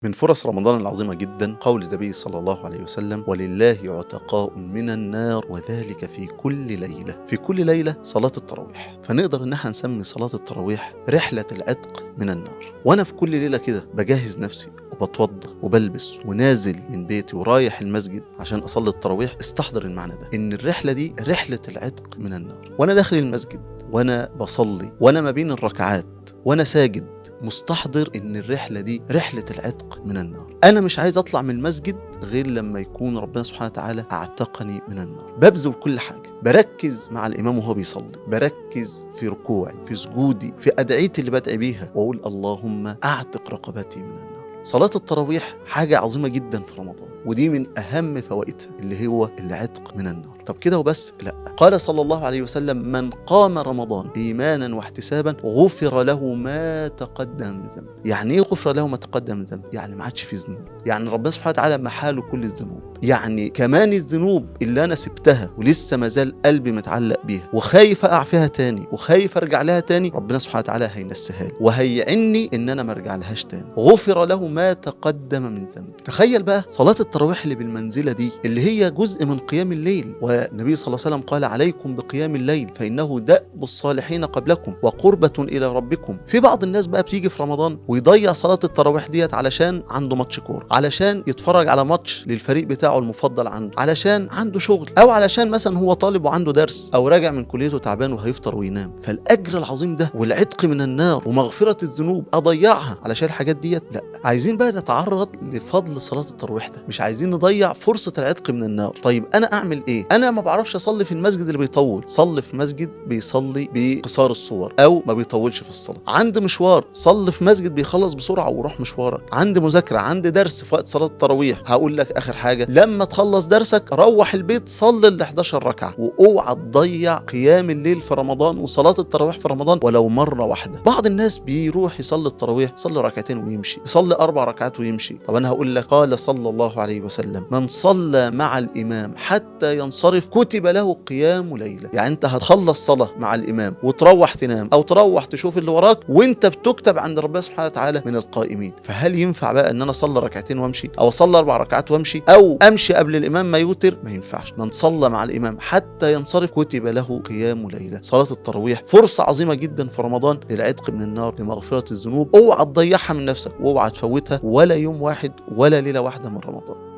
من فرص رمضان العظيمة جدا قول النبي صلى الله عليه وسلم: ولله عتقاء من النار وذلك في كل ليلة. في كل ليلة صلاة التراويح، فنقدر ان احنا نسمي صلاة التراويح رحلة العتق من النار. وانا في كل ليلة كده بجهز نفسي وبتوضى وبلبس ونازل من بيتي ورايح المسجد عشان اصلي التراويح، استحضر المعنى ده، ان الرحلة دي رحلة العتق من النار. وانا داخل المسجد وانا بصلي وانا ما بين الركعات وانا ساجد مستحضر ان الرحلة دي رحلة العتق من النار. انا مش عايز اطلع من المسجد غير لما يكون ربنا سبحانه وتعالى اعتقني من النار. ببذل كل حاجة، بركز مع الامام وهو بيصلي، بركز في ركوعي، في سجودي، في ادعيتي اللي بدعي بيها، واقول اللهم اعتق رقبتي من النار. صلاة التراويح حاجة عظيمة جدا في رمضان، ودي من أهم فوائدها اللي هو العتق من النار. طب كده وبس؟ لا، قال صلى الله عليه وسلم: من قام رمضان إيمانا واحتسابا غفر له ما تقدم من ذنب. يعني إيه غفر له ما تقدم من ذنب؟ يعني ما عادش في ذنوب، يعني ربنا سبحانه وتعالى محاله كل الذنوب، يعني كمان الذنوب اللي أنا سبتها ولسه ما زال قلبي متعلق بيها وخايف أقع فيها تاني وخايف أرجع لها تاني، ربنا سبحانه وتعالى هينسيها لي وهيعني إن أنا ما أرجع لهاش تاني. غفر له ما تقدم من ذنب. تخيل بقى صلاة التراويح اللي بالمنزلة دي، اللي هي جزء من قيام الليل، والنبي صلى الله عليه وسلم قال: عليكم بقيام الليل فإنه دأب الصالحين قبلكم وقربة إلى ربكم. في بعض الناس بقى بتيجي في رمضان ويضيع صلاة التراويح ديت علشان عنده ماتش كورة، علشان يتفرج على ماتش للفريق بتاعه المفضل عنده، علشان عنده شغل، أو علشان مثلا هو طالب وعنده درس، أو راجع من كليته تعبان وهيفطر وينام. فالأجر العظيم ده والعتق من النار ومغفرة الذنوب أضيعها علشان الحاجات ديت؟ لا، عايزين بقى نتعرض لفضل صلاة التراويح ده، مش عايزين نضيع فرصة العتق من النار. طيب أنا أعمل إيه؟ أنا ما بعرفش أصلي في المسجد اللي بيطول، صلي في مسجد بيصلي بقصار الصور أو ما بيطولش في الصلاة. عندي مشوار، صلي في مسجد بيخلص بسرعة وروح مشوارك. عندي مذاكرة، عندي درس في وقت صلاة التراويح، هقول لك آخر حاجة: لما تخلص درسك روح البيت صلي ال 11 ركعة، واوعى تضيع قيام الليل في رمضان وصلاة التراويح في رمضان ولو مرة واحدة. بعض الناس بيروح يصلي التراويح، يصلي ركعتين ويمشي، يصلي 4 ركعات ويمشي. طب أنا هقول لك: قال صلى الله عليه وسلم: من صلى مع الإمام حتى ينصرف كتب له قيام ليلة. يعني أنت هتخلص صلاة مع الإمام وتروح تنام أو تروح تشوف اللي وراك وأنت بتكتب عند ربنا سبحانه وتعالى من القائمين. فهل ينفع بقى أن أنا أصلي ركعتين وأمشي، أو أصلي 4 ركعات وأمشي، أو أمشي قبل الإمام ما يوتر؟ ما ينفعش. من صلى مع الإمام حتى ينصرف كتب له قيام ليلة. صلاة التراويح فرصة عظيمة جدا في رمضان للعتق من النار، لمغفرة الذنوب. اوعى تضيعها من نفسك، واوعى تفوتها ولا يوم واحد ولا ليلة واحدة من رمضان.